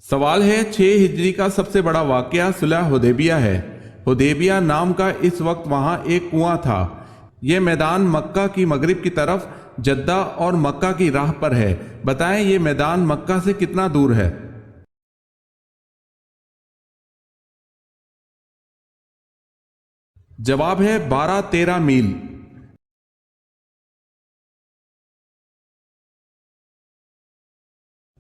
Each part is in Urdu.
سوال ہے 6 ہجری کا سب سے بڑا واقعہ صلح حدیبیہ ہے۔ حدیبیہ نام کا اس وقت وہاں ایک کنواں تھا۔ یہ میدان مکہ کی مغرب کی طرف جدہ اور مکہ کی راہ پر ہے۔ بتائیں یہ میدان مکہ سے کتنا دور ہے؟ جواب ہے 12-13 میل۔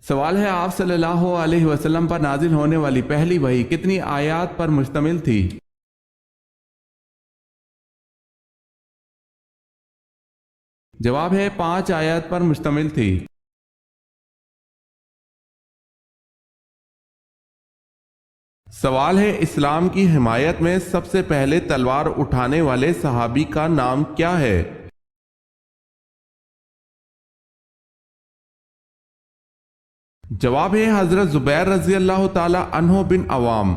سوال ہے آپ صلی اللہ علیہ وسلم پر نازل ہونے والی پہلی وحی کتنی آیات پر مشتمل تھی؟ جواب ہے 5 آیات پر مشتمل تھی۔ سوال ہے اسلام کی حمایت میں سب سے پہلے تلوار اٹھانے والے صحابی کا نام کیا ہے؟ جواب ہے حضرت زبیر رضی اللہ تعالی عنہ بن عوام۔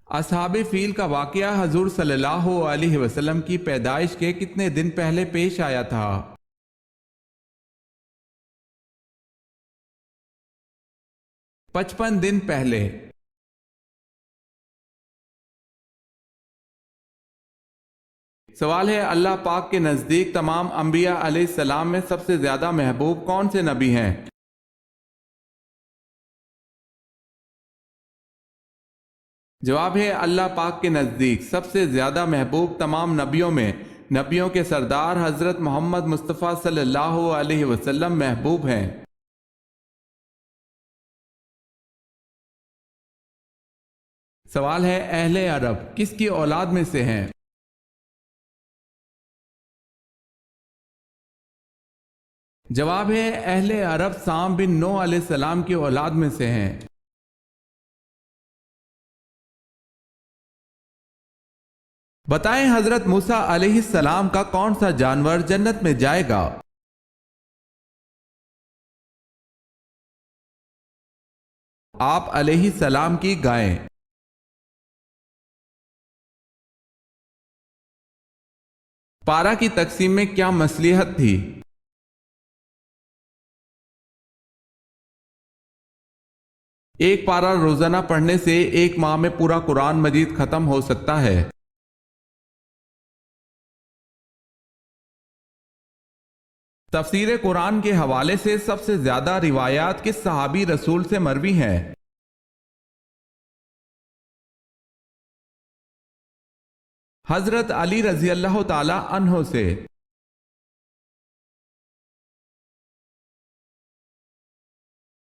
اصحاب فیل کا واقعہ حضور صلی اللہ علیہ وسلم کی پیدائش کے کتنے دن پہلے پیش آیا تھا؟ 55 دن پہلے۔ سوال ہے اللہ پاک کے نزدیک تمام انبیاء علیہ السلام میں سب سے زیادہ محبوب کون سے نبی ہیں؟ جواب ہے اللہ پاک کے نزدیک سب سے زیادہ محبوب تمام نبیوں میں نبیوں کے سردار حضرت محمد مصطفیٰ صلی اللہ علیہ وسلم محبوب ہیں۔ سوال ہے اہل عرب کس کی اولاد میں سے ہیں؟ جواب ہے اہل عرب سام بن نوح علیہ السلام کی اولاد میں سے ہیں۔ بتائیں حضرت موسیٰ علیہ السلام کا کون سا جانور جنت میں جائے گا؟ آپ علیہ السلام کی گائیں۔ پارہ کی تقسیم میں کیا مصلحت تھی؟ ایک پارہ روزانہ پڑھنے سے ایک ماہ میں پورا قرآن مجید ختم ہو سکتا ہے۔ تفسیر قرآن کے حوالے سے سب سے زیادہ روایات کس صحابی رسول سے مروی ہیں؟ حضرت علی رضی اللہ تعالی عنہ سے۔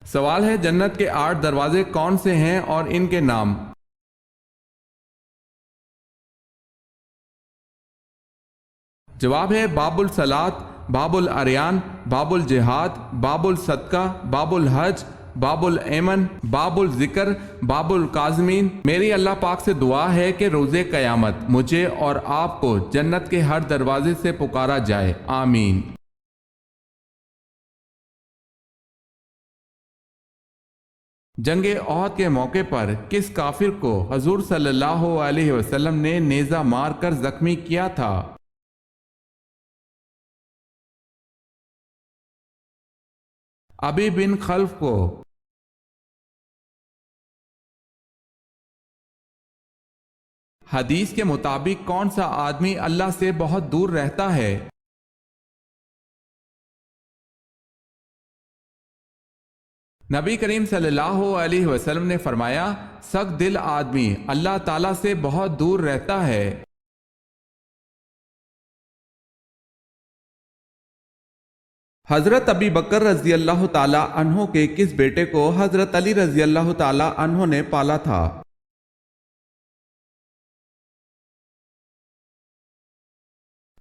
سوال ہے جنت کے 8 دروازے کون سے ہیں اور ان کے نام؟ جواب ہے باب الصلاۃ، باب العریان، باب الجہاد، باب الصدقہ، باب الحج، باب الایمن، باب الذکر، باب القاظمین۔ میری اللہ پاک سے دعا ہے کہ روز قیامت مجھے اور آپ کو جنت کے ہر دروازے سے پکارا جائے، آمین۔ جنگ احد کے موقع پر کس کافر کو حضور صلی اللہ علیہ وسلم نے نیزہ مار کر زخمی کیا تھا؟ ابی بن خلف کو۔ حدیث کے مطابق کون سا آدمی اللہ سے بہت دور رہتا ہے؟ نبی کریم صلی اللہ علیہ وسلم نے فرمایا سخت دل آدمی اللہ تعالیٰ سے بہت دور رہتا ہے۔ حضرت ابی بکر رضی اللہ تعالی عنہ کے کس بیٹے کو حضرت علی رضی اللہ تعالی عنہ نے پالا تھا؟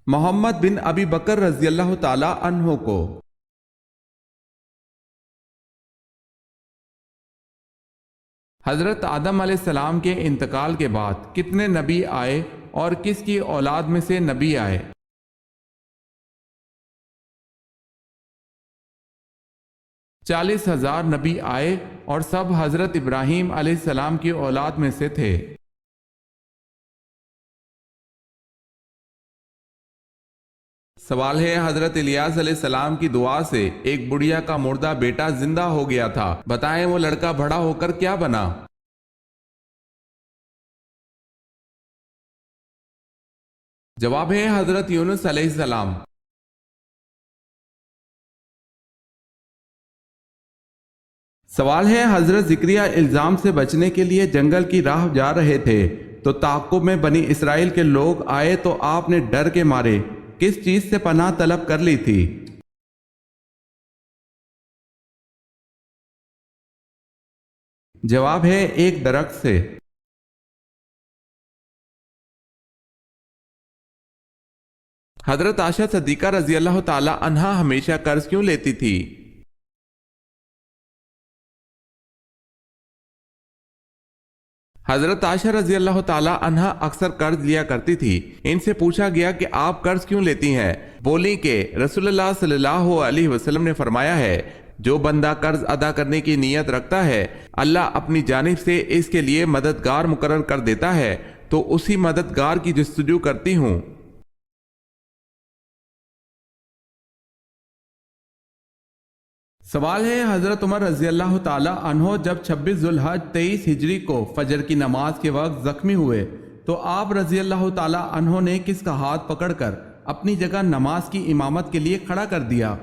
محمد بن ابی بکر رضی اللہ تعالی عنہ کو۔ حضرت آدم علیہ السلام کے انتقال کے بعد کتنے نبی آئے اور کس کی اولاد میں سے نبی آئے؟ 40,000 نبی آئے اور سب حضرت ابراہیم علیہ السلام کی اولاد میں سے تھے۔ سوال ہے حضرت الیاس علیہ السلام کی دعا سے ایک بڑھیا کا مردہ بیٹا زندہ ہو گیا تھا، بتائیں وہ لڑکا بڑا ہو کر کیا بنا؟ جواب ہے حضرت یونس علیہ السلام۔ سوال ہے حضرت زکریا الزام سے بچنے کے لیے جنگل کی راہ جا رہے تھے تو تعاقب میں بنی اسرائیل کے لوگ آئے تو آپ نے ڈر کے مارے کس چیز سے پناہ طلب کر لی تھی؟ جواب ہے ایک درخت سے۔ حضرت عائشہ صدیقہ رضی اللہ تعالی عنہا ہمیشہ قرض کیوں لیتی تھی؟ حضرت عائشہ رضی اللہ تعالی عنہا اکثر قرض لیا کرتی تھی۔ ان سے پوچھا گیا کہ آپ قرض کیوں لیتی ہیں؟ بولی کہ رسول اللہ صلی اللہ علیہ وسلم نے فرمایا ہے جو بندہ قرض ادا کرنے کی نیت رکھتا ہے اللہ اپنی جانب سے اس کے لیے مددگار مقرر کر دیتا ہے تو اسی مددگار کی جستجو کرتی ہوں۔ سوال ہے حضرت عمر رضی اللہ تعالی عنہ جب 26 ذوالحج 23 ہجری کو فجر کی نماز کے وقت زخمی ہوئے تو آپ رضی اللہ تعالی عنہ نے کس کا ہاتھ پکڑ کر اپنی جگہ نماز کی امامت کے لیے کھڑا کر دیا؟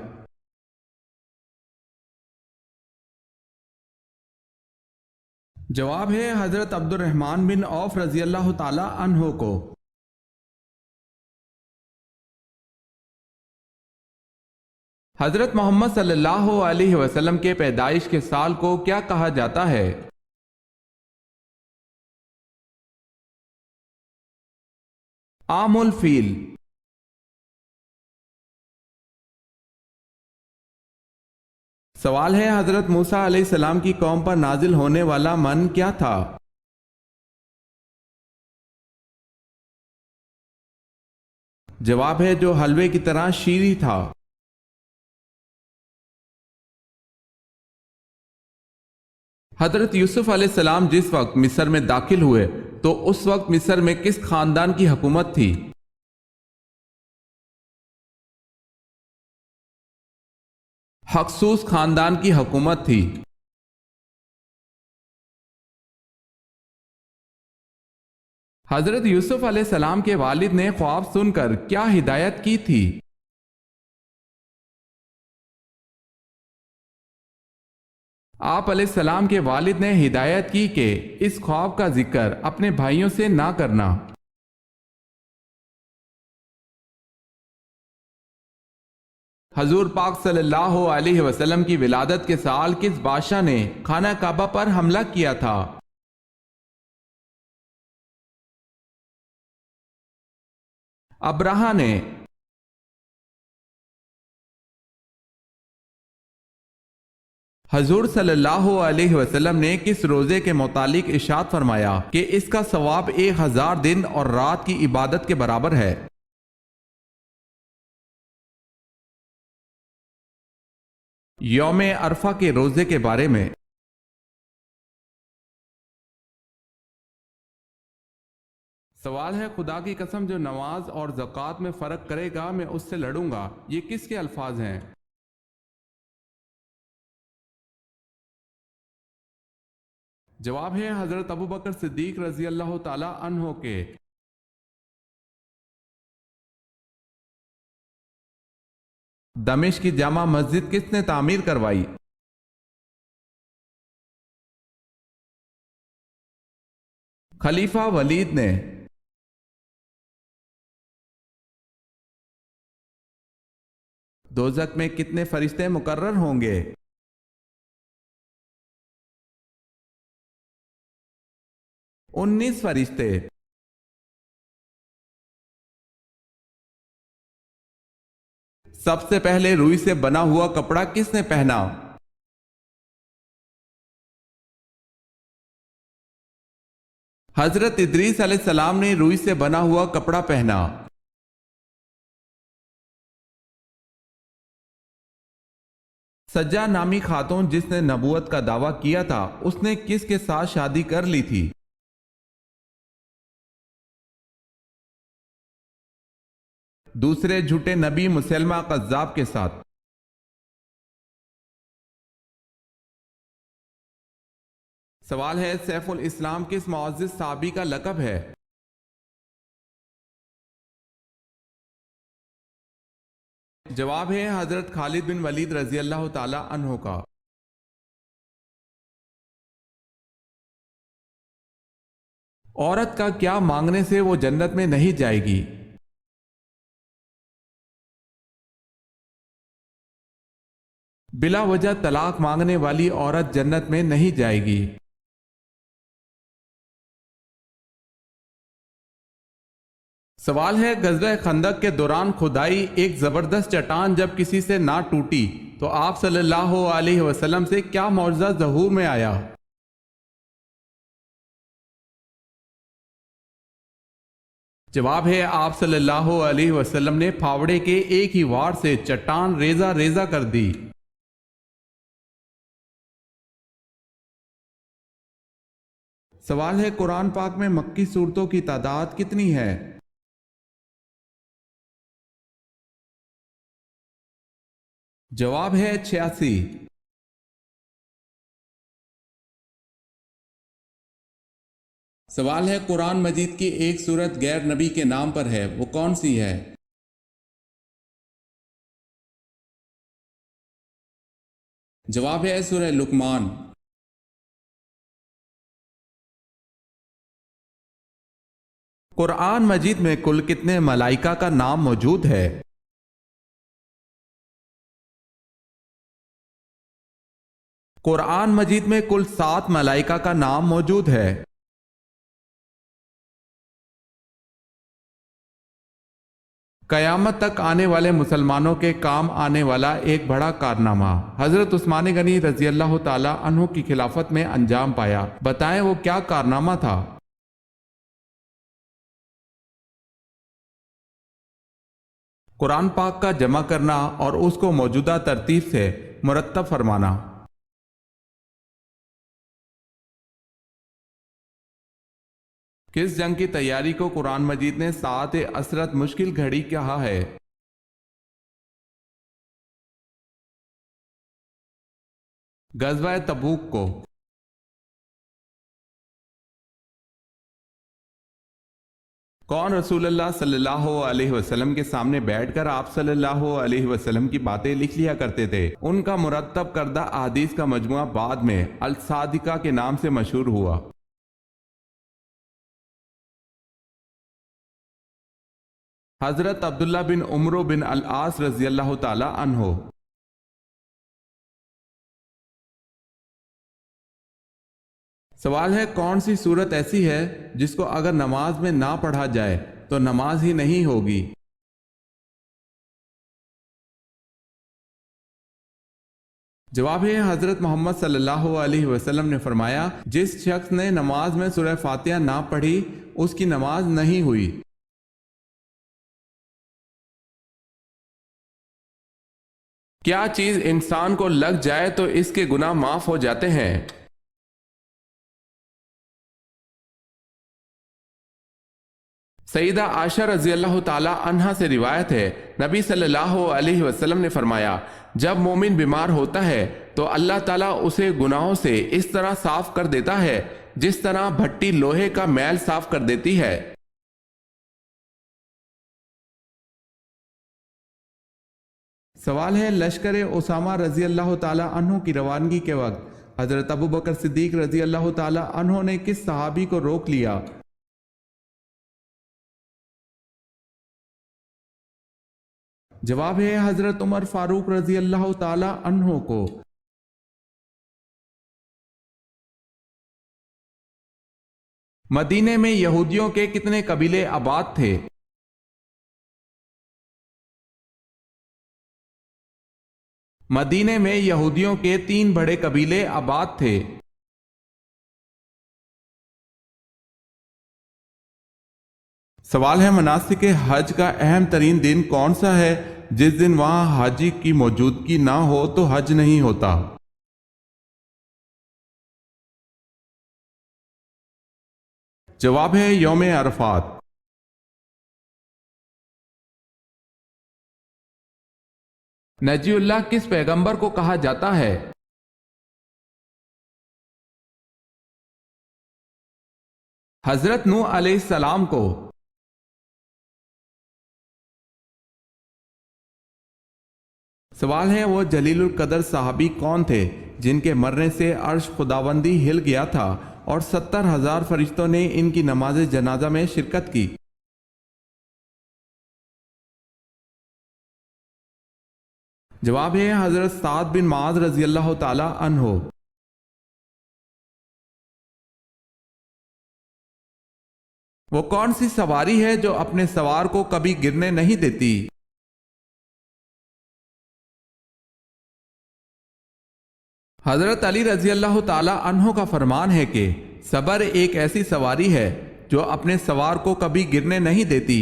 جواب ہے حضرت عبد الرحمن بن عوف رضی اللہ تعالی عنہ کو۔ حضرت محمد صلی اللہ علیہ وسلم کے پیدائش کے سال کو کیا کہا جاتا ہے؟ عام الفیل۔ سوال ہے حضرت موسیٰ علیہ السلام کی قوم پر نازل ہونے والا من کیا تھا؟ جواب ہے جو حلوے کی طرح شیریں تھا۔ حضرت یوسف علیہ السلام جس وقت مصر میں داخل ہوئے تو اس وقت مصر میں کس خاندان کی حکومت تھی؟ ہکسوس خاندان کی حکومت تھی۔ حضرت یوسف علیہ السلام کے والد نے خواب سن کر کیا ہدایت کی تھی؟ آپ علیہ السلام کے والد نے ہدایت کی کہ اس خواب کا ذکر اپنے بھائیوں سے نہ کرنا۔ حضور پاک صلی اللہ علیہ وسلم کی ولادت کے سال کس بادشاہ نے خانہ کعبہ پر حملہ کیا تھا؟ ابرہہ نے۔ حضور صلی اللہ علیہ وسلم نے کس روزے کے متعلق ارشاد فرمایا کہ اس کا ثواب 1000 دن اور رات کی عبادت کے برابر ہے؟ یوم عرفہ کے روزے کے بارے میں۔ سوال ہے خدا کی قسم جو نماز اور زکوٰۃ میں فرق کرے گا میں اس سے لڑوں گا، یہ کس کے الفاظ ہیں؟ جواب ہے حضرت ابوبکر صدیق رضی اللہ تعالی عنہ کے۔ دمشق کی جامع مسجد کس نے تعمیر کروائی؟ خلیفہ ولید نے۔ دوزخ میں کتنے فرشتے مقرر ہوں گے؟ 19 فرشتے۔ سب سے پہلے روئی سے بنا ہوا کپڑا کس نے پہنا؟ حضرت ادریس علیہ السلام نے روئی سے بنا ہوا کپڑا پہنا۔ سجا نامی خاتون جس نے نبوت کا دعویٰ کیا تھا اس نے کس کے ساتھ شادی کر لی تھی؟ دوسرے جھوٹے نبی مسلمہ قذاب کے ساتھ۔ سوال ہے سیف الاسلام کس معزز صحابی کا لقب ہے؟ جواب ہے حضرت خالد بن ولید رضی اللہ تعالی عنہ کا۔ عورت کا کیا مانگنے سے وہ جنت میں نہیں جائے گی؟ بلا وجہ طلاق مانگنے والی عورت جنت میں نہیں جائے گی۔ سوال ہے غزوہ خندق کے دوران کھدائی ایک زبردست چٹان جب کسی سے نہ ٹوٹی تو آپ صلی اللہ علیہ وسلم سے کیا معجزہ ظہور میں آیا؟ جواب ہے آپ صلی اللہ علیہ وسلم نے پھاوڑے کے ایک ہی وار سے چٹان ریزہ ریزہ کر دی۔ سوال ہے قرآن پاک میں مکی صورتوں کی تعداد کتنی ہے؟ جواب ہے 86۔ سوال ہے قرآن مجید کی ایک سورت غیر نبی کے نام پر ہے، وہ کون سی ہے؟ جواب ہے سورہ لقمان۔ قرآن مجید میں کل کتنے ملائکہ کا نام موجود ہے؟ قرآن مجید میں کل 7 ملائکہ کا نام موجود ہے۔ قیامت تک آنے والے مسلمانوں کے کام آنے والا ایک بڑا کارنامہ حضرت عثمان غنی رضی اللہ تعالی عنہ کی خلافت میں انجام پایا، بتائیں وہ کیا کارنامہ تھا؟ قرآن پاک کا جمع کرنا اور اس کو موجودہ ترتیب سے مرتب فرمانا۔ کس جنگ کی تیاری کو قرآن مجید نے ساعت عسرت مشکل گھڑی کہا ہے؟ غزوہ تبوک کو۔ کون رسول اللہ صلی اللہ علیہ وسلم کے سامنے بیٹھ کر آپ صلی اللہ علیہ وسلم کی باتیں لکھ لیا کرتے تھے؟ ان کا مرتب کردہ احادیث کا مجموعہ بعد میں الصادقہ کے نام سے مشہور ہوا۔ حضرت عبداللہ بن عمرو بن العاص رضی اللہ تعالی عنہ۔ سوال ہے کون سی صورت ایسی ہے جس کو اگر نماز میں نہ پڑھا جائے تو نماز ہی نہیں ہوگی؟ جواب ہے حضرت محمد صلی اللہ علیہ وسلم نے فرمایا جس شخص نے نماز میں سورہ فاتحہ نہ پڑھی اس کی نماز نہیں ہوئی۔ کیا چیز انسان کو لگ جائے تو اس کے گناہ معاف ہو جاتے ہیں؟ سیدہ عائشہ رضی اللہ تعالی عنہا سے روایت ہے نبی صلی اللہ علیہ وسلم نے فرمایا جب مومن بیمار ہوتا ہے تو اللہ تعالیٰ اسے گناہوں سے اس طرح صاف کر دیتا ہے جس طرح بھٹی لوہے کا میل صاف کر دیتی ہے۔ سوال ہے لشکر اسامہ رضی اللہ تعالی عنہ کی روانگی کے وقت حضرت ابو بکر صدیق رضی اللہ تعالی عنہ نے کس صحابی کو روک لیا؟ جواب ہے حضرت عمر فاروق رضی اللہ تعالی عنہ کو۔ مدینے میں یہودیوں کے کتنے قبیلے آباد تھے؟ مدینے میں یہودیوں کے 3 بڑے قبیلے آباد تھے۔ سوال ہے مناسک حج کا اہم ترین دن کون سا ہے جس دن وہاں حاجی کی موجودگی نہ ہو تو حج نہیں ہوتا؟ جواب ہے یوم عرفات۔ نجی اللہ کس پیغمبر کو کہا جاتا ہے؟ حضرت نوح علیہ السلام کو۔ سوال ہے وہ جلیل القدر صحابی کون تھے جن کے مرنے سے عرش خداوندی ہل گیا تھا اور 70,000 فرشتوں نے ان کی نماز جنازہ میں شرکت کی؟ جواب ہے حضرت سعد بن معاذ رضی اللہ تعالی عنہ۔ وہ کون سی سواری ہے جو اپنے سوار کو کبھی گرنے نہیں دیتی؟ حضرت علی رضی اللہ تعالی عنہ کا فرمان ہے کہ صبر ایک ایسی سواری ہے جو اپنے سوار کو کبھی گرنے نہیں دیتی،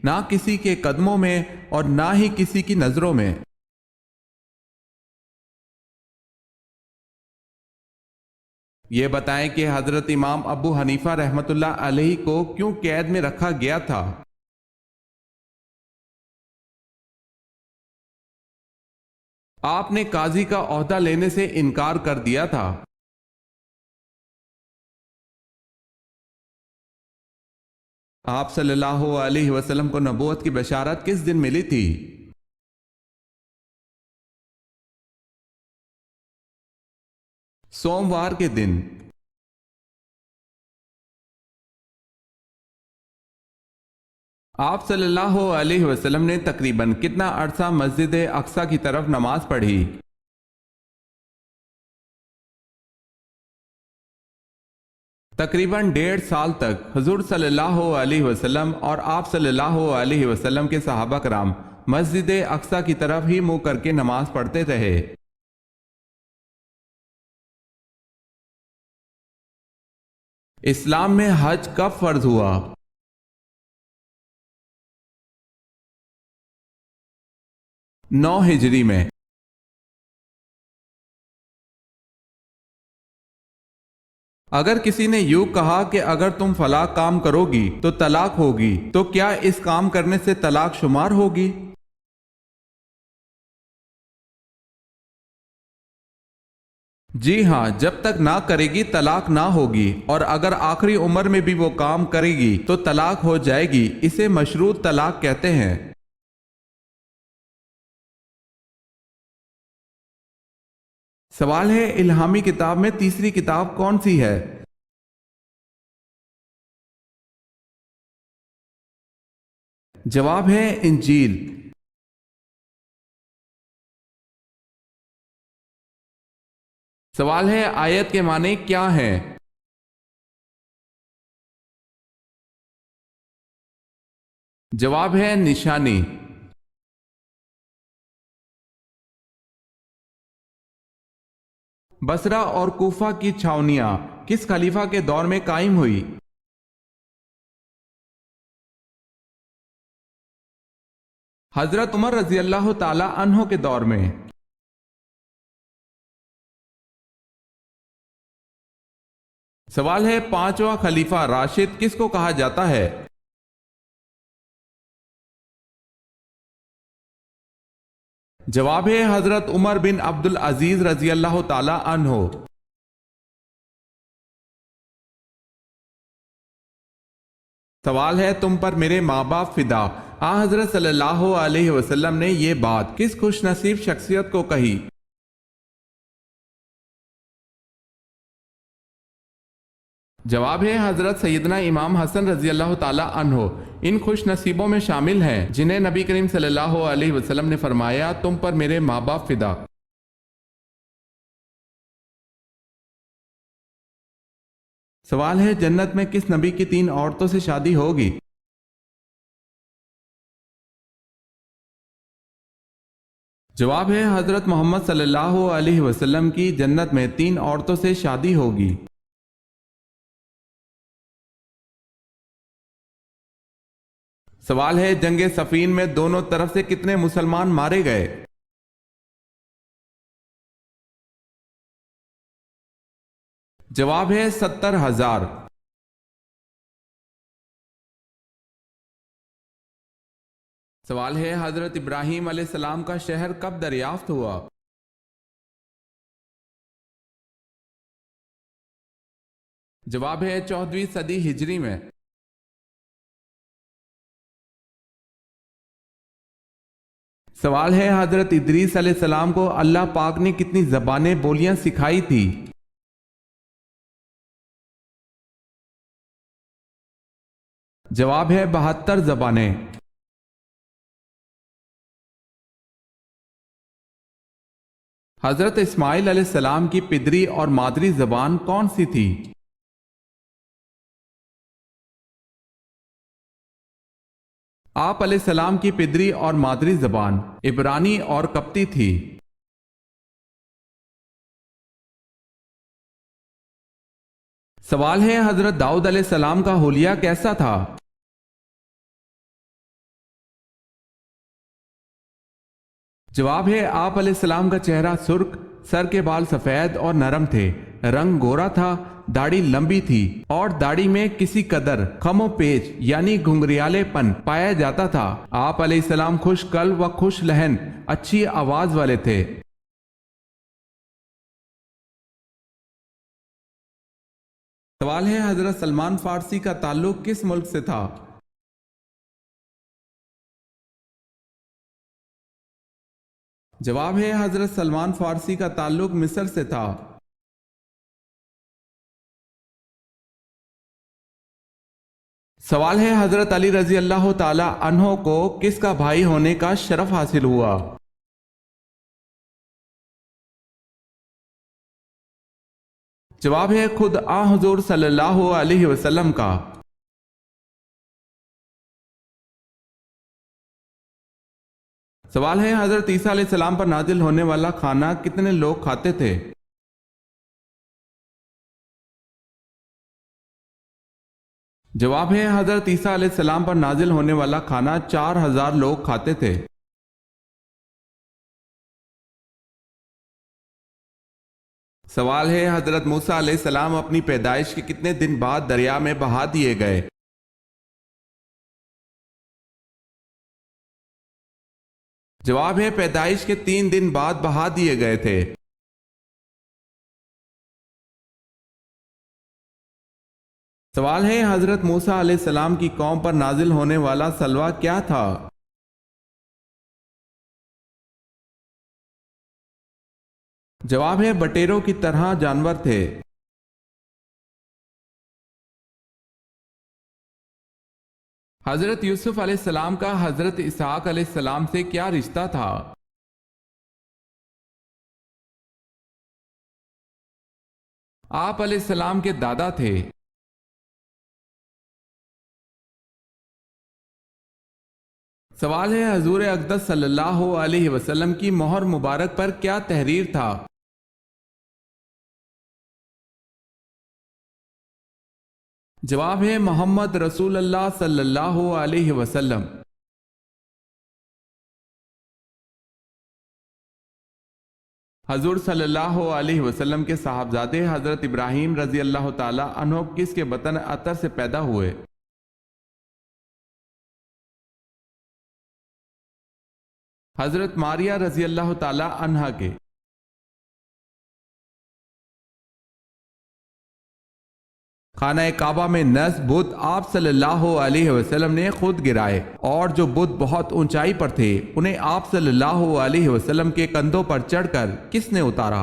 نہ کسی کے قدموں میں اور نہ ہی کسی کی نظروں میں۔ یہ بتائیں کہ حضرت امام ابو حنیفہ رحمۃ اللہ علیہ کو کیوں قید میں رکھا گیا تھا؟ آپ نے قاضی کا عہدہ لینے سے انکار کر دیا تھا۔ آپ صلی اللہ علیہ وسلم کو نبوت کی بشارت کس دن ملی تھی؟ سوموار کے دن۔ آپ صلی اللہ علیہ وسلم نے تقریباً کتنا عرصہ مسجد اقصی کی طرف نماز پڑھی؟ تقریباً 1.5 سال تک حضور صلی اللہ علیہ وسلم اور آپ صلی اللہ علیہ وسلم کے صحابہ کرام مسجد اقصی کی طرف ہی منہ کر کے نماز پڑھتے رہے۔ اسلام میں حج کب فرض ہوا؟ 9 ہجری میں۔ اگر کسی نے یوں کہا کہ اگر تم فلاں کام کرو گی تو طلاق ہوگی، تو کیا اس کام کرنے سے طلاق شمار ہوگی؟ جی ہاں، جب تک نہ کرے گی طلاق نہ ہوگی، اور اگر آخری عمر میں بھی وہ کام کرے گی تو طلاق ہو جائے گی۔ اسے مشروط طلاق کہتے ہیں۔ سوال ہے الہامی کتاب میں تیسری کتاب کون سی ہے؟ جواب ہے انجیل۔ سوال ہے آیت کے معنی کیا ہیں؟ جواب ہے نشانی۔ بصرہ اور کوفہ کی چھاونیاں کس خلیفہ کے دور میں قائم ہوئی؟ حضرت عمر رضی اللہ تعالی عنہ کے دور میں۔ سوال ہے پانچواں خلیفہ راشد کس کو کہا جاتا ہے؟ جواب ہے حضرت عمر بن عبد العزیز رضی اللہ تعالی عنہ۔ سوال ہے تم پر میرے ماں باپ فدا، حضرت صلی اللہ علیہ وسلم نے یہ بات کس خوش نصیب شخصیت کو کہی؟ جواب ہے حضرت سیدنا امام حسن رضی اللہ تعالی عنہ ان خوش نصیبوں میں شامل ہیں جنہیں نبی کریم صلی اللہ علیہ وسلم نے فرمایا تم پر میرے ماں باپ فدا۔ سوال ہے جنت میں کس نبی کی 3 عورتوں سے شادی ہوگی؟ جواب ہے حضرت محمد صلی اللہ علیہ وسلم کی جنت میں 3 عورتوں سے شادی ہوگی۔ سوال ہے جنگ صفین میں دونوں طرف سے کتنے مسلمان مارے گئے؟ جواب ہے 70,000۔ سوال ہے حضرت ابراہیم علیہ السلام کا شہر کب دریافت ہوا؟ جواب ہے 14ویں صدی ہجری میں۔ سوال ہے حضرت ادریس علیہ السلام کو اللہ پاک نے کتنی زبانیں بولیاں سکھائی تھی؟ جواب ہے 72 زبانیں۔ حضرت اسماعیل علیہ السلام کی پدری اور مادری زبان کون سی تھی؟ آپ علیہ السلام کی پدری اور مادری زبان عبرانی اور قبطی تھی۔ سوال ہے حضرت داؤد علیہ السلام کا حلیہ کیسا تھا؟ جواب ہے آپ علیہ السلام کا چہرہ سرخ، سر کے بال سفید اور نرم تھے، رنگ گورا تھا، داڑھی لمبی تھی اور داڑھی میں کسی قدر خم و پیچ یعنی گھنگریالے پن پایا جاتا تھا۔ آپ علیہ السلام خوش قلب و خوش لہن، اچھی آواز والے تھے۔ سوال ہے حضرت سلمان فارسی کا تعلق کس ملک سے تھا؟ جواب ہے حضرت سلمان فارسی کا تعلق مصر سے تھا۔ سوال ہے حضرت علی رضی اللہ تعالی عنہ کو کس کا بھائی ہونے کا شرف حاصل ہوا؟ جواب ہے خود حضور صلی اللہ علیہ وسلم کا۔ سوال ہے حضرت عیسیٰ علیہ السلام پر نازل ہونے والا کھانا کتنے لوگ کھاتے تھے؟ جواب ہے حضرت عیسیٰ علیہ السلام پر نازل ہونے والا کھانا 4000 لوگ کھاتے تھے۔ سوال ہے حضرت موسیٰ علیہ السلام اپنی پیدائش کے کتنے دن بعد دریا میں بہا دیے گئے؟ جواب ہے پیدائش کے 3 دن بعد بہا دیے گئے تھے۔ سوال ہے حضرت موسیٰ علیہ السلام کی قوم پر نازل ہونے والا سلوہ کیا تھا؟ جواب ہے بٹیروں کی طرح جانور تھے۔ حضرت یوسف علیہ السلام کا حضرت اسحاق علیہ السلام سے کیا رشتہ تھا؟ آپ علیہ السلام کے دادا تھے۔ سوال ہے حضور اقدس صلی اللہ علیہ وسلم کی مہر مبارک پر کیا تحریر تھا؟ جواب ہے محمد رسول اللہ صلی اللہ علیہ وسلم۔ حضور صلی اللہ علیہ وسلم کے صاحبزادے حضرت ابراہیم رضی اللہ تعالی عنہ کس کے بطن عطر سے پیدا ہوئے؟ حضرت ماریہ رضی اللہ تعالی عنہا کے۔ خانہ کعبہ میں نصب بت آپ صلی اللہ علیہ وسلم نے خود گرائے، اور جو بت بہت اونچائی پر تھے انہیں آپ صلی اللہ علیہ وسلم کے کندھوں پر چڑھ کر کس نے اتارا؟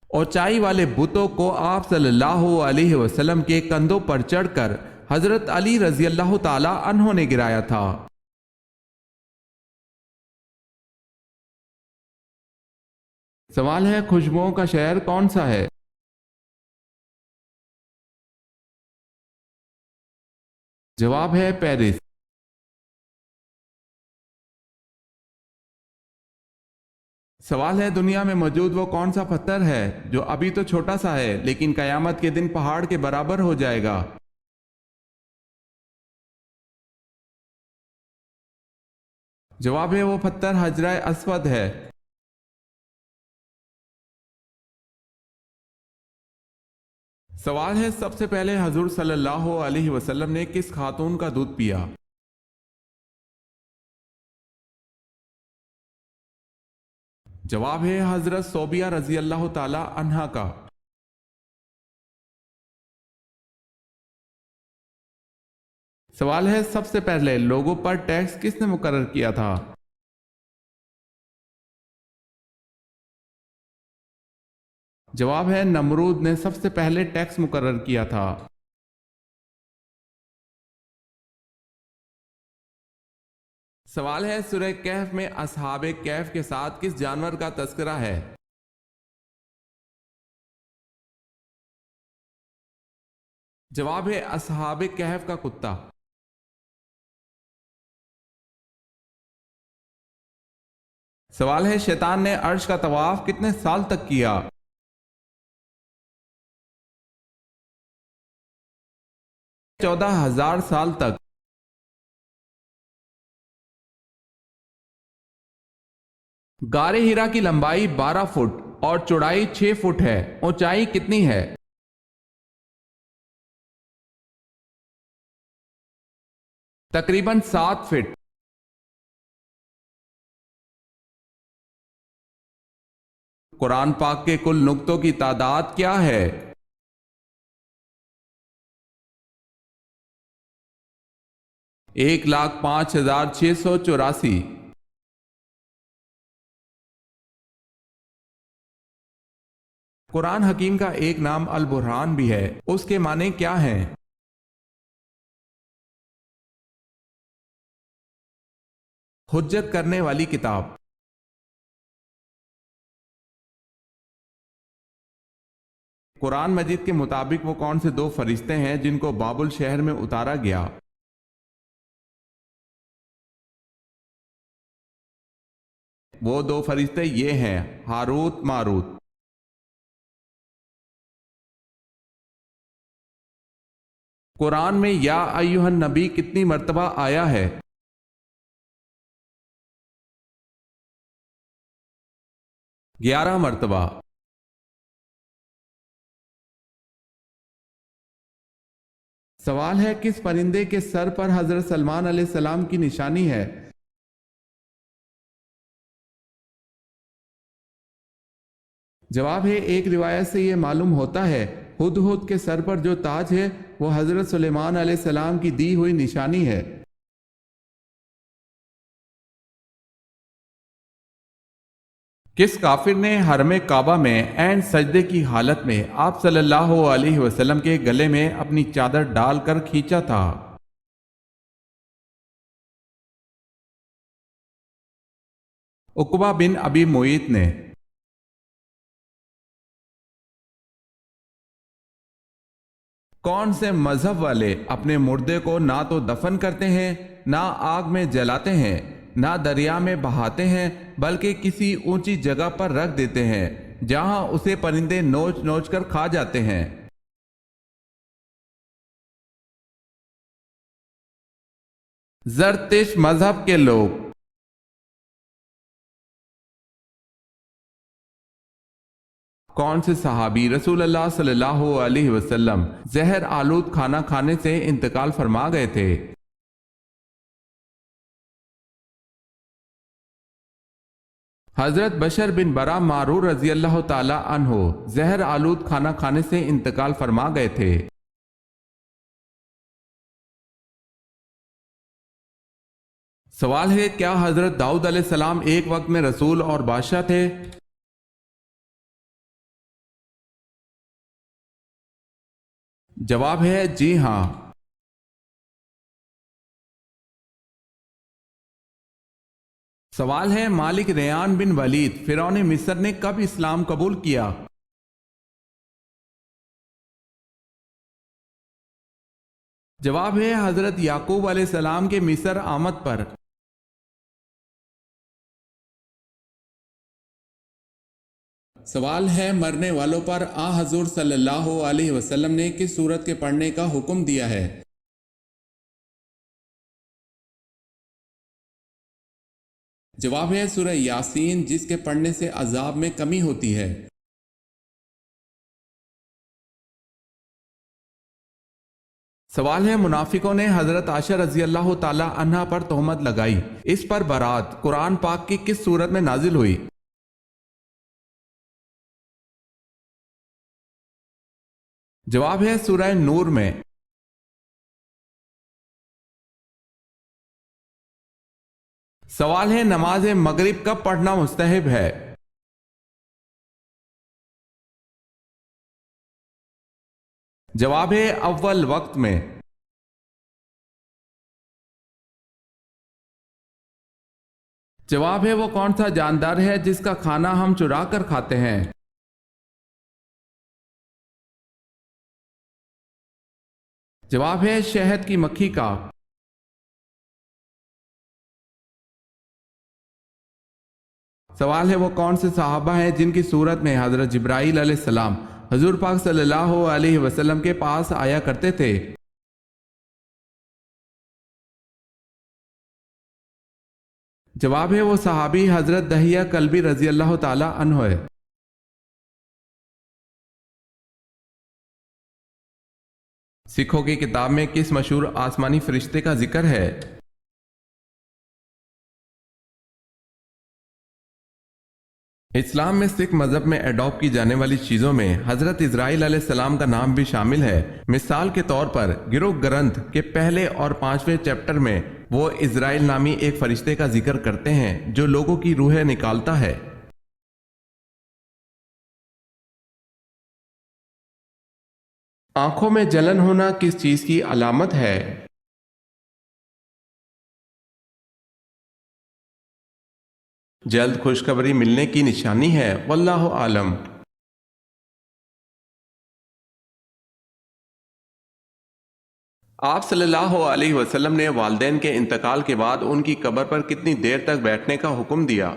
اونچائی والے بتوں کو آپ صلی اللہ علیہ وسلم کے کندھوں پر چڑھ کر حضرت علی رضی اللہ تعالی عنہ نے گرایا تھا۔ سوال ہے خوشبوؤں کا شہر کون سا ہے؟ جواب ہے پیرس۔ سوال ہے دنیا میں موجود وہ کون سا پتھر ہے جو ابھی تو چھوٹا سا ہے لیکن قیامت کے دن پہاڑ کے برابر ہو جائے گا؟ جواب ہے وہ پتھر حجرہ اسود ہے۔ سوال ہے سب سے پہلے حضور صلی اللہ علیہ وسلم نے کس خاتون کا دودھ پیا؟ جواب ہے حضرت صوبیہ رضی اللہ تعالی عنہا کا۔ سوال ہے سب سے پہلے لوگوں پر ٹیکس کس نے مقرر کیا تھا؟ جواب ہے نمرود نے سب سے پہلے ٹیکس مقرر کیا تھا۔ سوال ہے سورہ کہف میں اصحاب کہف کے ساتھ کس جانور کا تذکرہ ہے؟ جواب ہے اصحاب کہف کا کتا۔ سوال ہے شیطان نے عرش کا طواف کتنے سال تک کیا؟ 14,000 سال تک۔ غار ہیرا کی لمبائی 12 فٹ اور چوڑائی 6 فٹ ہے، اونچائی کتنی ہے؟ تقریباً 7 فٹ۔ قرآن پاک کے کل نقطوں کی تعداد کیا ہے؟ 1,05,684۔ قرآن حکیم کا ایک نام البرہان بھی ہے، اس کے معنی کیا ہیں؟ حجت کرنے والی کتاب۔ قرآن مجید کے مطابق وہ کون سے 2 فرشتے ہیں جن کو بابل شہر میں اتارا گیا؟ وہ 2 فرشتے یہ ہیں ہاروت ماروت۔ قرآن میں یا ایھا النبی کتنی مرتبہ آیا ہے؟ 11 مرتبہ۔ سوال ہے کس پرندے کے سر پر حضرت سلمان علیہ السلام کی نشانی ہے؟ جواب ہے ایک روایت سے یہ معلوم ہوتا ہے ہدہد کے سر پر جو تاج ہے وہ حضرت سلیمان علیہ السلام کی دی ہوئی نشانی ہے۔ کس کافر نے حرم کعبہ میں عین سجدے کی حالت میں آپ صلی اللہ علیہ وسلم کے گلے میں اپنی چادر ڈال کر کھینچا تھا؟ عقبہ بن ابی معیط نے۔ کون سے مذہب والے اپنے مردے کو نہ تو دفن کرتے ہیں، نہ آگ میں جلاتے ہیں، نہ دریا میں بہاتے ہیں، بلکہ کسی اونچی جگہ پر رکھ دیتے ہیں جہاں اسے پرندے نوچ نوچ کر کھا جاتے ہیں؟ زرتشت مذہب کے لوگ۔ کون سے صحابی رسول اللہ صلی اللہ علیہ وسلم زہر آلود کھانا کھانے سے انتقال فرما گئے تھے؟ حضرت بشر بن برا معرور رضی اللہ تعالی عنہ زہر آلود کھانا کھانے سے انتقال فرما گئے تھے۔ سوال ہے کیا حضرت داؤد علیہ السلام ایک وقت میں رسول اور بادشاہ تھے؟ جواب ہے جی ہاں۔ سوال ہے مالک ریان بن ولید فرعون مصر نے کب اسلام قبول کیا؟ جواب ہے حضرت یعقوب علیہ السلام کے مصر آمد پر۔ سوال ہے مرنے والوں پر آ حضور صلی اللہ علیہ وسلم نے کس سورت کے پڑھنے کا حکم دیا ہے؟ جواب ہے سورہ یاسین، جس کے پڑھنے سے عذاب میں کمی ہوتی ہے۔ سوال ہے، منافقوں نے حضرت عائشہ رضی اللہ تعالی عنہا پر تہمت لگائی، اس پر برات قرآن پاک کی کس سورت میں نازل ہوئی؟ جواب ہے سورہ نور میں۔ سوال ہے، نماز مغرب کب پڑھنا مستحب ہے؟ جواب ہے اول وقت میں۔ جواب ہے، وہ کون سا جاندار ہے جس کا کھانا ہم چرا کر کھاتے ہیں؟ جواب ہے شہد کی مکھی کا۔ سوال ہے، وہ کون سے صحابہ ہیں جن کی صورت میں حضرت جبرائیل علیہ السلام حضور پاک صلی اللہ علیہ وسلم کے پاس آیا کرتے تھے؟ جواب ہے، وہ صحابی حضرت دحیہ کلبی رضی اللہ تعالی عنہ ہے۔ سکھوں کی کتاب میں کس مشہور آسمانی فرشتے کا ذکر ہے؟ اسلام میں سکھ مذہب میں اڈاپٹ کی جانے والی چیزوں میں حضرت اسرائیل علیہ السلام کا نام بھی شامل ہے۔ مثال کے طور پر گروہ گرنتھ کے پہلے اور 5ویں چیپٹر میں وہ اسرائیل نامی ایک فرشتے کا ذکر کرتے ہیں جو لوگوں کی روحیں نکالتا ہے۔ آنکھوں میں جلن ہونا کس چیز کی علامت ہے؟ جلد خوشخبری ملنے کی نشانی ہے، واللہ عالم۔ آپ صلی اللہ علیہ وسلم نے والدین کے انتقال کے بعد ان کی قبر پر کتنی دیر تک بیٹھنے کا حکم دیا؟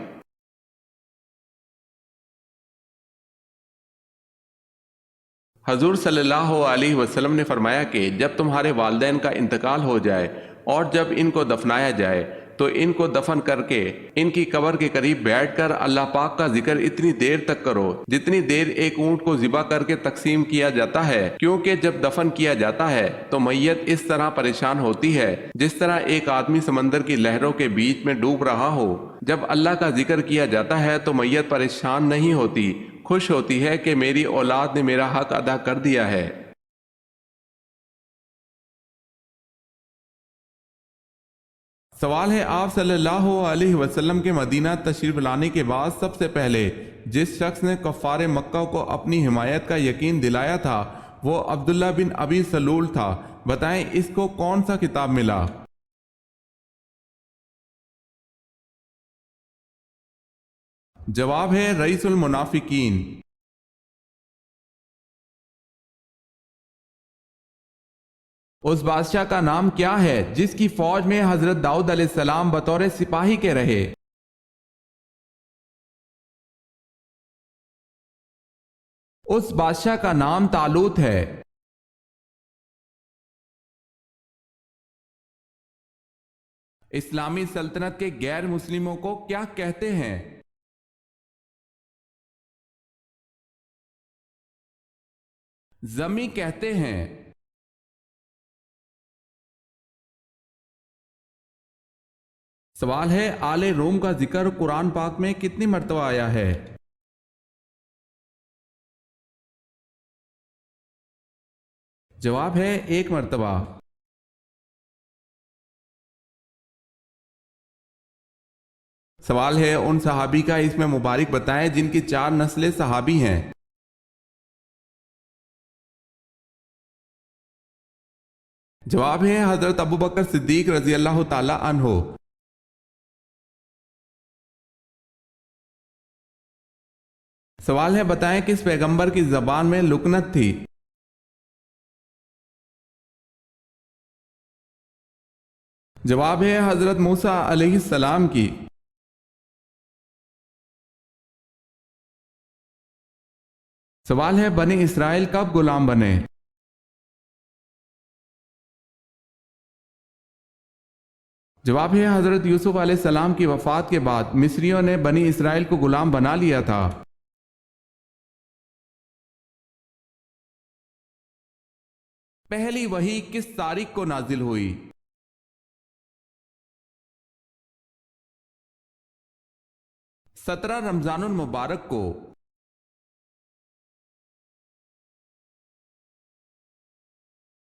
حضور صلی اللہ علیہ وسلم نے فرمایا کہ جب تمہارے والدین کا انتقال ہو جائے اور جب ان کو دفنایا جائے تو ان کو دفن کر کے ان کی قبر کے قریب بیٹھ کر اللہ پاک کا ذکر اتنی دیر تک کرو جتنی دیر ایک اونٹ کو ذبح کر کے تقسیم کیا جاتا ہے، کیونکہ جب دفن کیا جاتا ہے تو میت اس طرح پریشان ہوتی ہے جس طرح ایک آدمی سمندر کی لہروں کے بیچ میں ڈوب رہا ہو۔ جب اللہ کا ذکر کیا جاتا ہے تو میت پریشان نہیں ہوتی، خوش ہوتی ہے کہ میری اولاد نے میرا حق ادا کر دیا ہے۔ سوال ہے، آپ صلی اللہ علیہ وسلم کے مدینہ تشریف لانے کے بعد سب سے پہلے جس شخص نے کفار مکہ کو اپنی حمایت کا یقین دلایا تھا وہ عبداللہ بن ابی سلول تھا، بتائیں اس کو کون سا خطاب ملا؟ جواب ہے رئیس المنافقین۔ اس بادشاہ کا نام کیا ہے جس کی فوج میں حضرت داؤد علیہ السلام بطور سپاہی کے رہے؟ اس بادشاہ کا نام طالوت ہے۔ اسلامی سلطنت کے غیر مسلموں کو کیا کہتے ہیں؟ ذمی کہتے ہیں۔ سوال ہے، آل روم کا ذکر قرآن پاک میں کتنی مرتبہ آیا ہے؟ جواب ہے 1 مرتبہ۔ سوال ہے، ان صحابی کا اس میں مبارک بتائیں جن کی 4 نسلیں صحابی ہیں۔ جواب ہے حضرت ابوبکر صدیق رضی اللہ تعالی عنہ۔ سوال ہے، بتائیں کس پیغمبر کی زبان میں لکنت تھی؟ جواب ہے حضرت موسیٰ علیہ السلام کی۔ سوال ہے، بنی اسرائیل کب غلام بنے؟ جواب ہے حضرت یوسف علیہ السلام کی وفات کے بعد مصریوں نے بنی اسرائیل کو غلام بنا لیا تھا۔ پہلی وحی کس تاریخ کو نازل ہوئی؟ 17 رمضان المبارک کو۔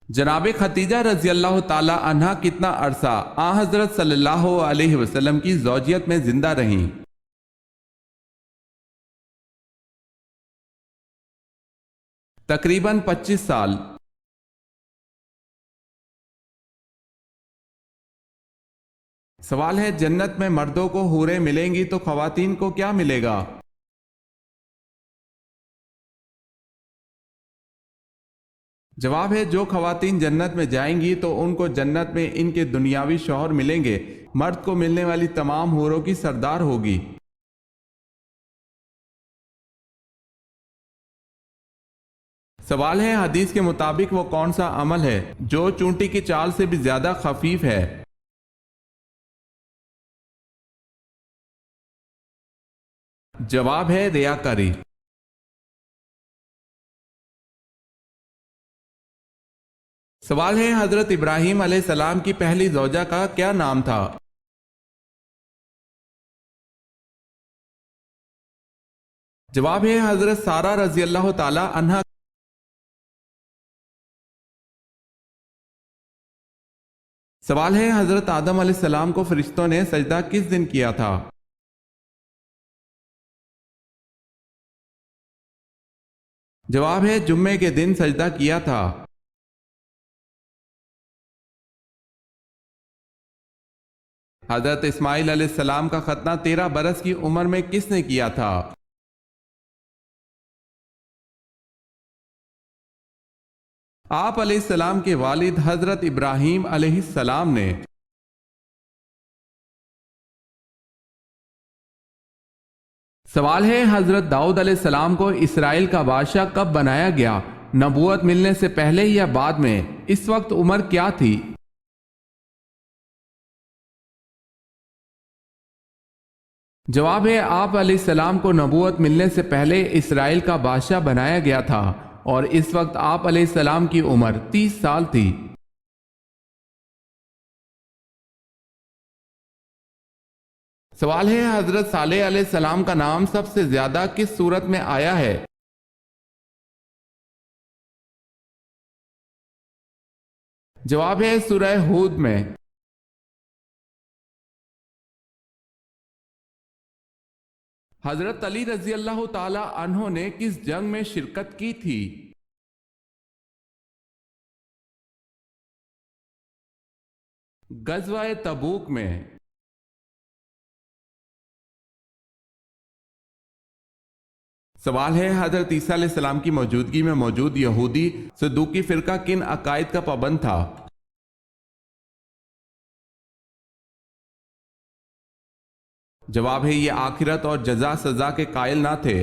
جناب خدیجہ رضی اللہ تعالی عنہا کتنا عرصہ حضرت صلی اللہ علیہ وسلم کی زوجیت میں زندہ رہیں؟ تقریباً 25 سال۔ سوال ہے، جنت میں مردوں کو حوریں ملیں گی تو خواتین کو کیا ملے گا؟ جواب ہے، جو خواتین جنت میں جائیں گی تو ان کو جنت میں ان کے دنیاوی شوہر ملیں گے، مرد کو ملنے والی تمام حوروں کی سردار ہوگی۔ سوال ہے، حدیث کے مطابق وہ کون سا عمل ہے جو چونٹی کی چال سے بھی زیادہ خفیف ہے؟ جواب ہے ریاکاری۔ سوال ہے، حضرت ابراہیم علیہ السلام کی پہلی زوجہ کا کیا نام تھا؟ جواب ہے حضرت سارہ رضی اللہ تعالی عنہا۔ سوال ہے، حضرت آدم علیہ السلام کو فرشتوں نے سجدہ کس دن کیا تھا؟ جواب ہے جمعے کے دن سجدہ کیا تھا۔ حضرت اسماعیل علیہ السلام کا ختنہ 13 برس کی عمر میں کس نے کیا تھا؟ آپ علیہ السلام کے والد حضرت ابراہیم علیہ السلام نے۔ سوال ہے، حضرت داؤد علیہ السلام کو اسرائیل کا بادشاہ کب بنایا گیا؟ نبوت ملنے سے پہلے یا بعد میں؟ اس وقت عمر کیا تھی؟ جواب ہے، آپ علیہ السلام کو نبوت ملنے سے پہلے اسرائیل کا بادشاہ بنایا گیا تھا اور اس وقت آپ علیہ السلام کی عمر 30 سال تھی۔ سوال ہے، حضرت صالح علیہ السلام کا نام سب سے زیادہ کس صورت میں آیا ہے؟ جواب ہے سورہ ہود میں۔ حضرت علی رضی اللہ تعالی عنہ نے کس جنگ میں شرکت کی تھی؟ غزوہ تبوک میں۔ سوال ہے، حضرت عیسیٰ علیہ السلام کی موجودگی میں موجود یہودی صدوقی فرقہ کن عقائد کا پابند تھا؟ جواب ہے، یہ آخرت اور جزا سزا کے قائل نہ تھے۔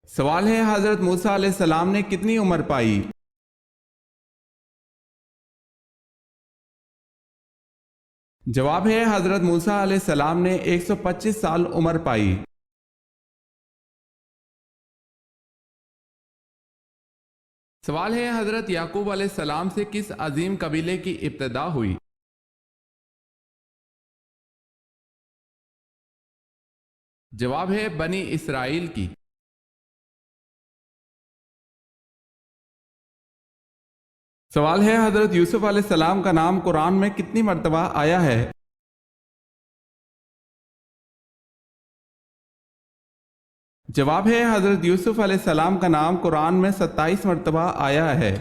سوال ہے، حضرت موسیٰ علیہ السلام نے کتنی عمر پائی؟ جواب ہے، حضرت موسیٰ علیہ السلام نے 125 سال عمر پائی۔ سوال ہے، حضرت یعقوب علیہ السلام سے کس عظیم قبیلے کی ابتدا ہوئی؟ جواب ہے بنی اسرائیل کی۔ سوال ہے، حضرت یوسف علیہ السلام کا نام قرآن میں کتنی مرتبہ آیا ہے؟ جواب ہے، حضرت یوسف علیہ السلام کا نام قرآن میں 27 مرتبہ آیا ہے۔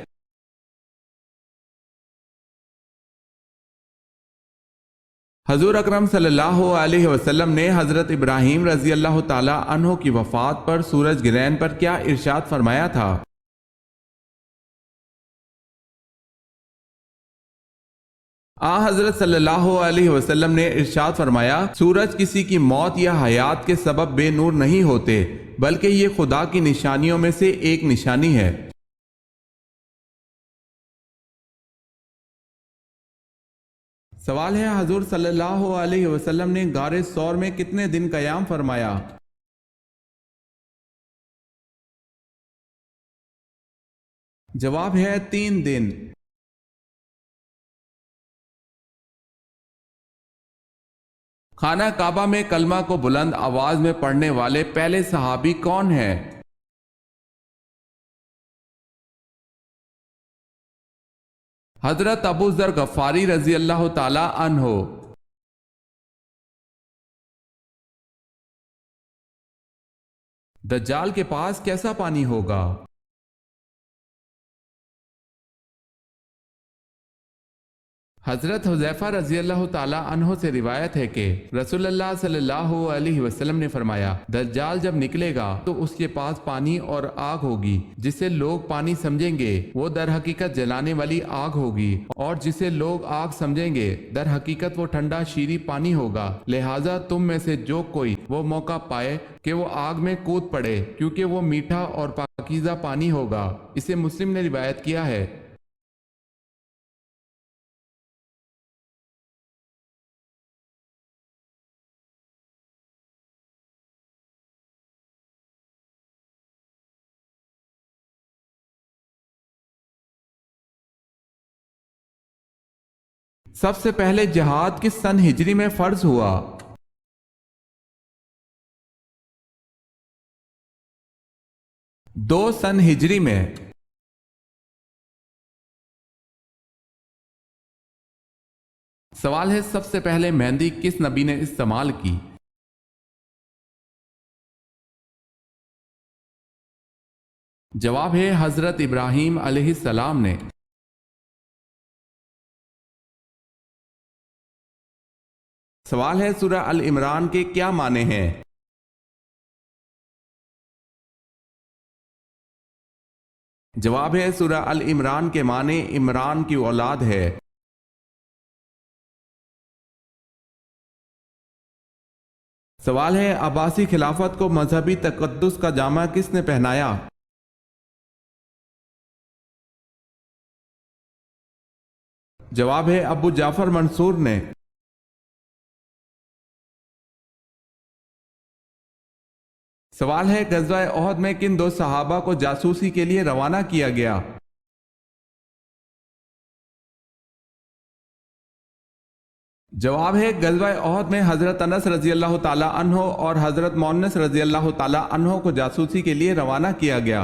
حضور اکرم صلی اللہ علیہ وسلم نے حضرت ابراہیم رضی اللہ تعالی عنہ کی وفات پر سورج گرہن پر کیا ارشاد فرمایا تھا؟ حضرت صلی اللہ علیہ وسلم نے ارشاد فرمایا، سورج کسی کی موت یا حیات کے سبب بے نور نہیں ہوتے، بلکہ یہ خدا کی نشانیوں میں سے ایک نشانی ہے۔ سوال ہے، حضور صلی اللہ علیہ وسلم نے غار ثور میں کتنے دن قیام فرمایا؟ جواب ہے 3 دن۔ خانہ کعبہ میں کلمہ کو بلند آواز میں پڑھنے والے پہلے صحابی کون ہیں؟ حضرت ابو ذر غفاری رضی اللہ تعالی عنہ۔ دجال کے پاس کیسا پانی ہوگا؟ حضرت حذیفہ رضی اللہ تعالی عنہ سے روایت ہے کہ رسول اللہ صلی اللہ علیہ وسلم نے فرمایا، دجال جب نکلے گا تو اس کے پاس پانی اور آگ ہوگی، جسے لوگ پانی سمجھیں گے وہ در حقیقت جلانے والی آگ ہوگی، اور جسے لوگ آگ سمجھیں گے در حقیقت وہ ٹھنڈا شیریں پانی ہوگا۔ لہٰذا تم میں سے جو کوئی وہ موقع پائے کہ وہ آگ میں کود پڑے، کیونکہ وہ میٹھا اور پاکیزہ پانی ہوگا۔ اسے مسلم نے روایت کیا ہے۔ سب سے پہلے جہاد کس سن ہجری میں فرض ہوا؟ 2 سن ہجری میں۔ سوال ہے سب سے پہلے مہندی کس نبی نے استعمال کی؟ جواب ہے حضرت ابراہیم علیہ السلام نے۔ سوال ہے سورہ ال عمران کے کیا معنی ہیں؟ جواب ہے سورہ ال عمران کے معنی عمران کی اولاد ہے۔ سوال ہے عباسی خلافت کو مذہبی تقدس کا جامہ کس نے پہنایا؟ جواب ہے ابو جعفر منصور نے۔ سوال ہے غزوہ احد میں کن 2 صحابہ کو جاسوسی کے لیے روانہ کیا گیا؟ جواب ہے غزوہ احد میں حضرت انس رضی اللہ تعالی عنہ اور حضرت مونس رضی اللہ تعالی عنہ کو جاسوسی کے لیے روانہ کیا گیا۔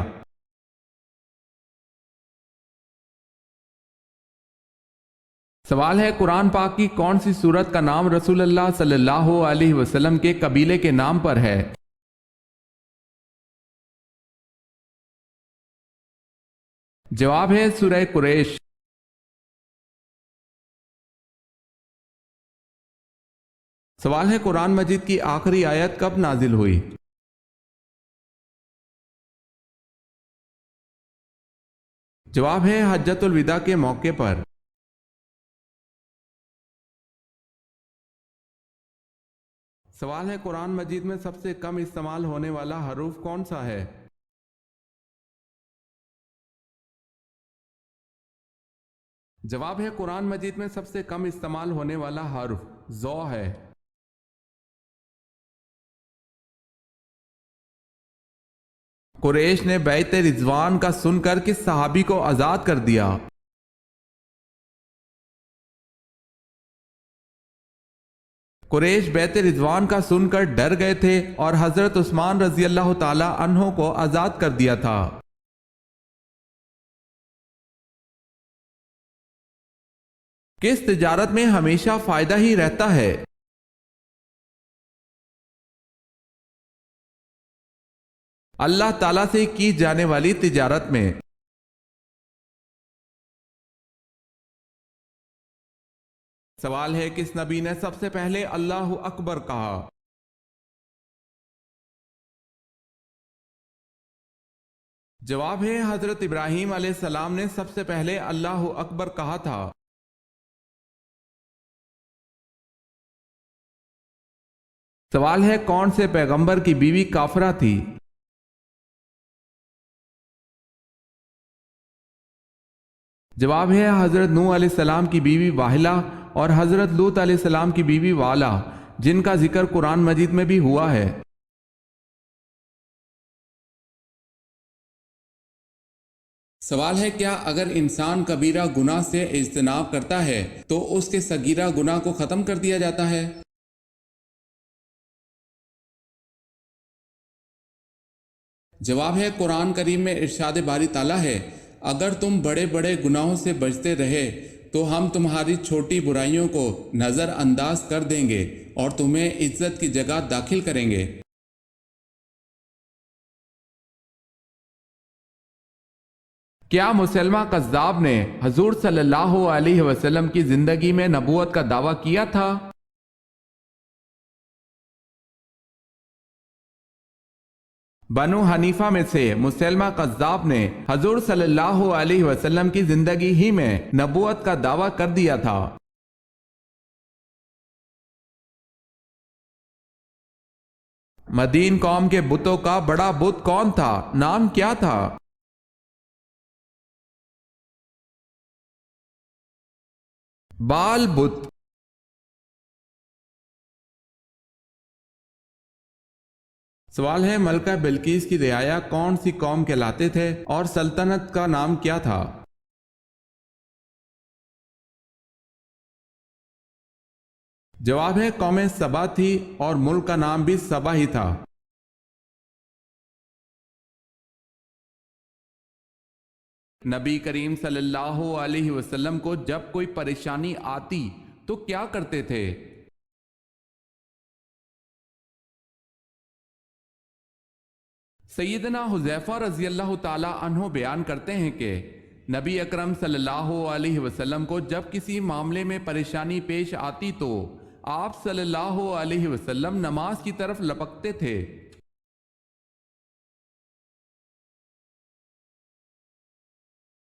سوال ہے قرآن پاک کی کون سی سورت کا نام رسول اللہ صلی اللہ علیہ وسلم کے قبیلے کے نام پر ہے؟ جواب ہے سورہ قریش۔ سوال ہے قرآن مجید کی آخری آیت کب نازل ہوئی؟ جواب ہے حجۃ الوداع کے موقع پر۔ سوال ہے قرآن مجید میں سب سے کم استعمال ہونے والا حروف کون سا ہے؟ جواب ہے قرآن مجید میں سب سے کم استعمال ہونے والا حرف ذو ہے۔ قریش نے بیعت رضوان کا سن کر کس صحابی کو آزاد کر دیا؟ قریش بیعت رضوان کا سن کر ڈر گئے تھے اور حضرت عثمان رضی اللہ تعالی عنہ کو آزاد کر دیا تھا۔ کس تجارت میں ہمیشہ فائدہ ہی رہتا ہے؟ اللہ تعالیٰ سے کی جانے والی تجارت میں۔ سوال ہے کس نبی نے سب سے پہلے اللہ اکبر کہا؟ جواب ہے حضرت ابراہیم علیہ السلام نے سب سے پہلے اللہ اکبر کہا تھا۔ سوال ہے کون سے پیغمبر کی بیوی کافرہ تھی؟ جواب ہے حضرت نوح علیہ السلام کی بیوی واہلہ اور حضرت لوط علیہ السلام کی بیوی والا، جن کا ذکر قرآن مجید میں بھی ہوا ہے۔ سوال ہے کیا اگر انسان کبیرہ گناہ سے اجتناب کرتا ہے تو اس کے صغیرہ گناہ کو ختم کر دیا جاتا ہے؟ جواب ہے قرآن کریم میں ارشاد باری تعالیٰ ہے اگر تم بڑے بڑے گناہوں سے بچتے رہے تو ہم تمہاری چھوٹی برائیوں کو نظر انداز کر دیں گے اور تمہیں عزت کی جگہ داخل کریں گے۔ کیا مسلمہ کذاب نے حضور صلی اللہ علیہ وسلم کی زندگی میں نبوت کا دعویٰ کیا تھا؟ بنو حنیفہ میں سے مسلمہ کذاب نے حضور صلی اللہ علیہ وسلم کی زندگی ہی میں نبوت کا دعویٰ کر دیا تھا۔ مدین قوم کے بتوں کا بڑا بت کون تھا؟ نام کیا تھا؟ بال بت۔ سوال ہے ملکہ بلقیس کی رعایا کون سی قوم کہلاتے تھے اور سلطنت کا نام کیا تھا؟ جواب ہے قوم سبا تھی اور ملک کا نام بھی سبا ہی تھا۔ نبی کریم صلی اللہ علیہ وسلم کو جب کوئی پریشانی آتی تو کیا کرتے تھے؟ سیدنا حذیفہ رضی اللہ تعالی عنہ بیان کرتے ہیں کہ نبی اکرم صلی اللہ علیہ وسلم کو جب کسی معاملے میں پریشانی پیش آتی تو آپ صلی اللہ علیہ وسلم نماز کی طرف لپکتے تھے۔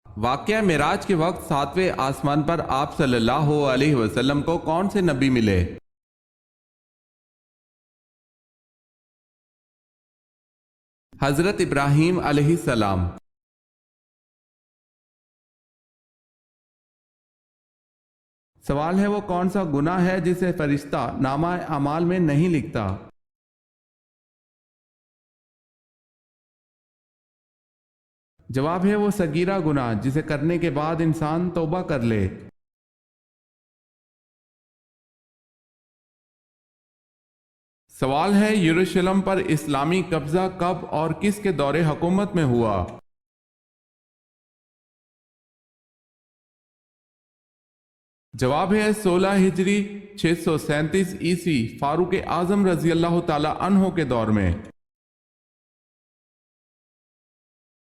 واقعہ معراج کے وقت ساتویں آسمان پر آپ صلی اللہ علیہ وسلم کو کون سے نبی ملے؟ حضرت ابراہیم علیہ السلام۔ سوال ہے وہ کون سا گناہ ہے جسے فرشتہ نامہ اعمال میں نہیں لکھتا؟ جواب ہے وہ صغیرہ گناہ جسے کرنے کے بعد انسان توبہ کر لے۔ سوال ہے یروشلم پر اسلامی قبضہ کب اور کس کے دور حکومت میں ہوا؟ جواب ہے 16 ہجری 637 عیسوی فاروق اعظم رضی اللہ تعالی عنہ کے دور میں۔